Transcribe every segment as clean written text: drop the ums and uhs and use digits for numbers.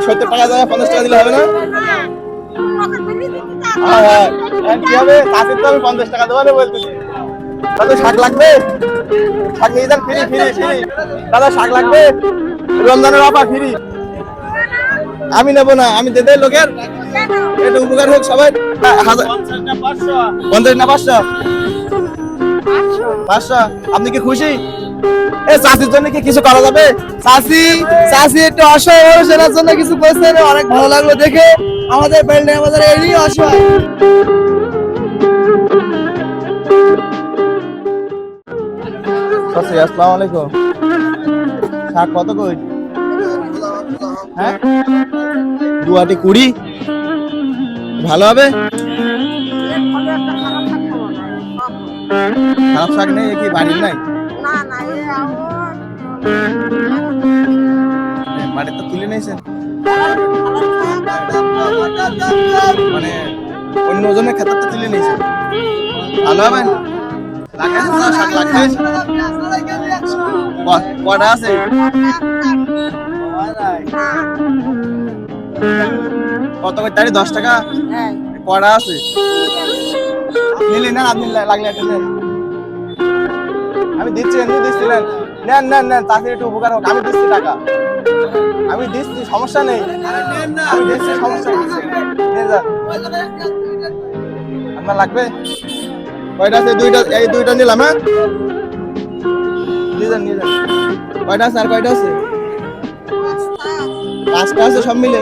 70 টাকা দেয় 50 টাকা দিলে হবে না? হ্যাঁ কি হবে? চাষির তো আমি 50 টাকা দেবো বলতেছি। দাদা শাক লাগবে? শাক নিয়ে যান, ফ্রি ফ্রি ফ্রি। দাদা শাক লাগবে? রমজানের অফার ফ্রি। আমি নেবো না, আমি দেদের লোকের একটু উপকার হোক সবাই। 50 না 500? 500। আপনি কি খুশি? এই চাষির জন্য কি কিছু করা যাবে? চাষি একটু অসহায় মানুষের জন্য কিছু করছে, অনেক ভালো লাগলো দেখে। আমাদের বেলডাঙ্গা বাজারে এই অসহায়। চাচি আসসালামু আলাইকুম। শাক কত কই? হ্যাঁ, দুয়াটি 20। ভালো হবে? খারাপ শাক নেই? কি বাড়ির নাই? বাড়ির তো তুলে নিয়েছেন মানে অন্য ওজনের ক্ষেত্রে তুলে নিয়েছেন। ভালো হবে? শাক লাগবে? কটা আছে? কত করে তারি? 10 টাকা? কটা আছে? নিলি না? আপনি লাগলে একটা নেন, আমি দিচ্ছি। এমনি দিচ্ছি, নেন নেন নেন নেন। তাকে একটু উপকার হোক, আমি দিচ্ছি টাকা, আমি দিচ্ছি, সমস্যা নেই, আমি দিচ্ছি, সমস্যা নেই। আপনার লাগবে? কয়টা আছে? দুইটা। এই দুইটা নিলাম। হ্যাঁ, নিয়ে যান নিয়ে যান। কয়টা আছে? আর কয়টা আছে? 5টা আছে সব মিলে।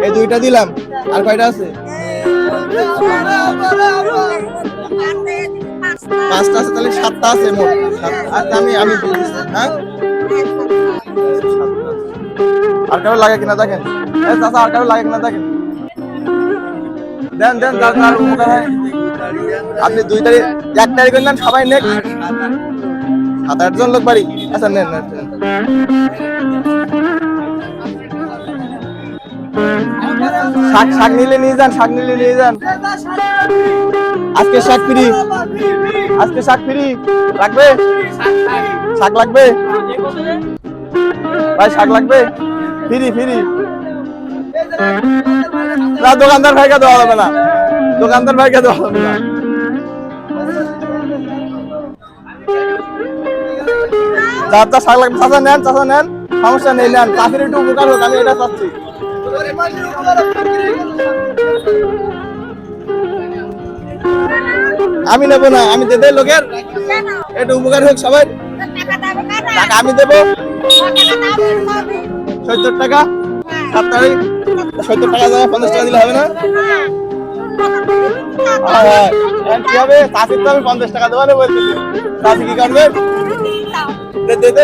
এই দুইটা দিলাম। আর কয়টা আছে? 5টা আছে, তাহলে 7টা আছে মোট। আচ্ছা আমি হ্যাঁ, আর কারো লাগে কিনা দেখেন। চাচা আর কারো লাগে কিনা দেখেন। দেন দেন, আর উপকার হয়। আপনি 2 তারিখ 1 তারিখ নেন, সবাই নেন। 7-8 জন লোক বাড়ি। আচ্ছা নেন নেন। শাক নিলে নিয়ে যান, শাক নিলে নিয়ে যান। আজকে শাক ফ্রি, আজকে শাক ফ্রি। লাগবে? শাক লাগবে ভাই? শাক লাগবে? Free free. না, দোকানদার ভাইকে দেওয়া হবে না, দোকানদার ভাইকে দেওয়া হবে না। যার যা শাক লাগবে চাচা নেন, চাচা নেন, সমস্যা নেই, নেন। চাষির একটু উপকার হোক, আমি এটা চাচ্ছি। আমি নেবো না, আমি দেদের লোকের একটু উপকার হোক সবাই। টাকা আমি দেবো। 70 টাকা? 7 তারিখ 70 টাকা দেয় 50 টাকা দিলে হবে না? হ্যাঁ কি হবে? চাষির তো আমি 50 টাকা দেবো বলতেছি। চাষি কি করবে?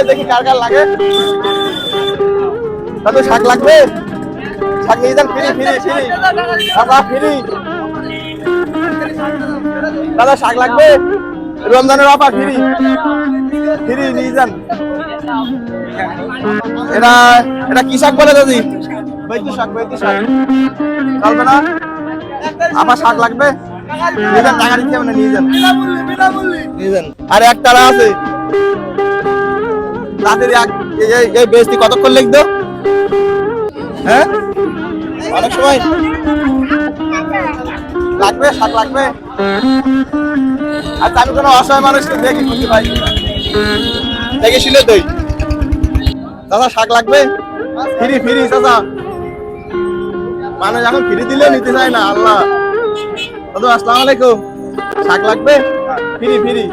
দেখি কার কার লাগে। তাহলে শাক লাগবে? শাক নিয়ে যান, ফ্রি ফ্রি ফ্রি। দাদা ফ্রি। দাদা শাক লাগবে? রমজানের অফার ফ্রি ফ্রি, নিয়ে যান। এটা এটা কি শাক বলে দাদি? বৈদ্য শাক, বৈদ্য শাক। চলবে না? আমার শাক লাগবে? নিয়ে যান, টাকা দিতে হবে না, নিয়ে যান নিয়ে যান। আর এক তারা আছে তাদের। এই বেশি কতক্ষণ লিখতো? হ্যাঁ, অনেক সময় লাগবে। শাক লাগবে? আচ্ছা, আমি কোনো অসহায় মানুষকে দেখি খুঁজে পাই, দেখে শুনে দই। দাদা শাক লাগবে? ফ্রি ফ্রি চাচা। মানুষ এখন ফ্রি দিলে নিতে চায় না। আল্লাহ। দাদা আসসালামু আলাইকুম। শাক লাগবে? Free free.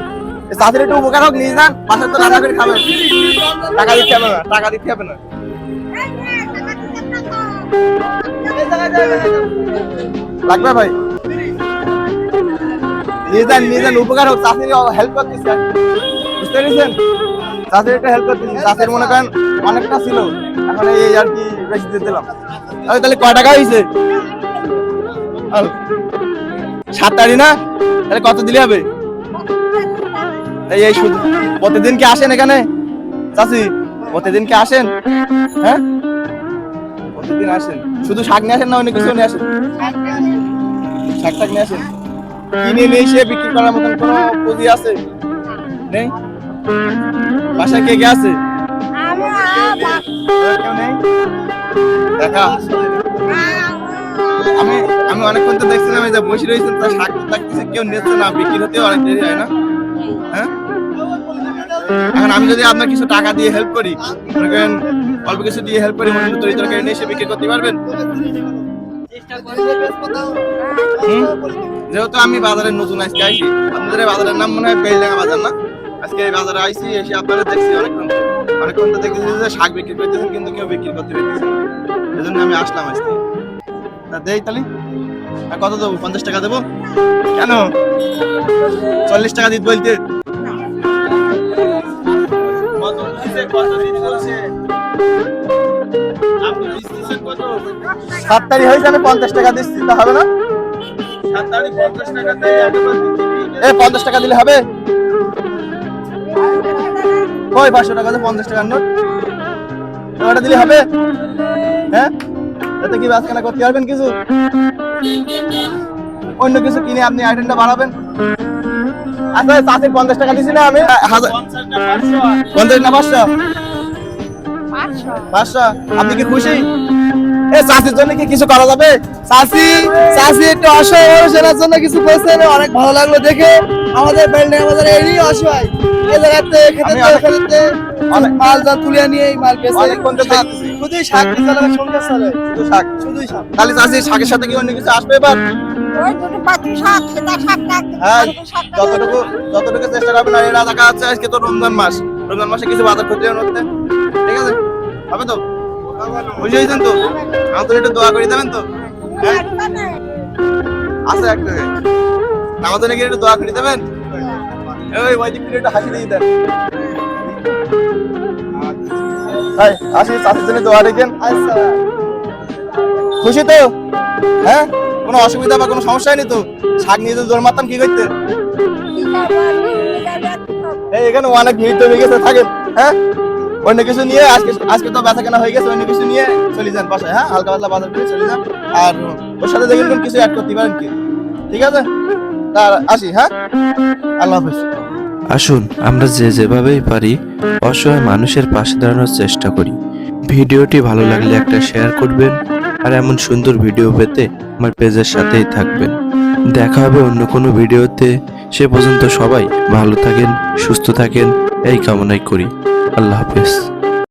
চাষির একটু উপকার হোক, নিয়ে যান। বাসায় তো রান্না করে খাবেন। টাকা দিতে হবে না, টাকা দিতে হবে না। লাগবে ভাই? নিয়ে যান নিয়ে যান, উপকার হোক। চাষির হেল্প করতেছি, বুঝতে পেরেছেন? চাষির একটা হেল্প করতেছি। চাষির মনে করেন অনেকটা ছিল, এখন এই আর কি বেশি দিয়ে দিলাম। তাহলে কয় টাকা হয়েছে? 7 তারিখ না? তাহলে কত দিলে হবে? এই শুধু প্রতিদিন কি আসেন এখানে চাচি? প্রতিদিন কি আসেন? হ্যাঁ, প্রতিদিন আসেন। শুধু শাক নিয়ে আসেন না অনেক কিছু নিয়ে আসেন? শাক টাক নিয়ে আসেন। কিনে নিয়ে এসে বিক্রি করার মতন কোনো পুঁজি আছে? নেই? বাসায় কে কে আছে? কেউ নেই? দেখা আমি আমি অনেকক্ষণ তো দেখছিলাম এই যে বসে রয়েছেন তার শাক লাগতেছে কেউ নিচ্ছে না বিক্রি হতে অনেক দেরি হয় না হ্যাঁ এখন আমি যদি আপনার কিছু টাকা দিয়ে হেল্প করি মনে করেন অল্প কিছু দিয়ে হেল্প করি মনে তরি তরকারি নিয়ে এসে বিক্রি করতে পারবেন যেহেতু আমি বাজারে নতুন আজকে আইছি আপনাদের এই বাজারের নাম মনে হয় বেলডাঙ্গা বাজার না আজকে এই বাজারে আইছি এসে আপনারা দেখছি অনেকক্ষণ তো দেখতেছি যে শাক বিক্রি করতেছেন কিন্তু কেউ বিক্রি করতে পারতেছে না এজন্য আমি আসলাম আজকে তা দেই তাহলে আর কত দেবো 50 টাকা দেবো কেন 40 টাকা দিতে বলতে কত দিছে কত দিতে বলছে আপনি দিচ্ছেন কত 7 তারিখ হইছে আমি 50 টাকা দিচ্ছি তা হবে না 7 তারিখ 50 টাকা দেই একবার দিচ্ছি 50 টাকা দিলে হবে কই 500 টাকা 50 টাকার নোট ওটা দিলে হবে হ্যাঁ এতে কি বাসখানা করতে পারবেন কিছু অন্য কিছু কিনে আপনি আইটেমটা বাড়াবেন আচ্ছা চাষের 50 টাকা দিছি না আমি 50 না 500 আপনি কি খুশি এ চাষির জন্য কি কিছু করা যাবে চাষি একটু অসহায় মানুষের জন্য কিছু বলছেন অনেক ভালো লাগলো দেখে আমাদের বেলডাঙ্গা বাজারে এরই অসহায় এই জায়গাতে খেতে অনেক মাল যা তুলে নিয়ে এই মাল বেচে অনেকক্ষণ তো দেখতেছি। শুধুই শাক চালাবে সংসার চলে শুধুই শাক তাহলে চাষি শাকের সাথে কি অন্য কিছু আসবে এবার হ্যাঁ যতটুকু চেষ্টা করবেন আর এরা দেখা যাচ্ছে আজকে তো রমজান মাসে কিছু বাজার করতে হচ্ছে ঠিক আছে হবে তো বুঝে হয়েছেন তো আমাদের একটু দোয়া করে দেবেন তো হ্যাঁ আছে একটা আমাদের নাকি একটু দোয়া করে দেবেন ওই দিক থেকে একটু হাসি দিয়ে দেন ভাই আসি চাষের জন্য দোয়া রেখেন খুশি তো হ্যাঁ কোনো অসুবিধা বা কোনো সমস্যা নেই তো শাক নিয়ে যদি দৌড় মারতাম কি করতে এখানে অনেক ভিড় তো হয়ে গেছে থাকেন হ্যাঁ অন্য কিছু নিয়ে আজকে তো বেচা কেনা হয়ে গেছে অন্য কিছু নিয়ে চলে যান বাসায় হ্যাঁ হালকা পাতলা বাজার করে চলে যান আর ওর সাথে দেখবেন কিছু অ্যাড করতে পারেন কি ঠিক আছে তার আসি হ্যাঁ আল্লাহ হাফেজ আসুন আমরা যেভাবেই পারি অসহায় মানুষের পাশে দাঁড়ানোর চেষ্টা করি। ভিডিওটি ভালো লাগলে একটা শেয়ার করবেন আর এমন সুন্দর ভিডিও পেতে আমার পেজের সাথেই থাকবেন। দেখা হবে অন্য কোনো ভিডিওতে, সে পর্যন্ত সবাই ভালো থাকেন, সুস্থ থাকেন এই কামনাই করি। আল্লাহ হাফেজ।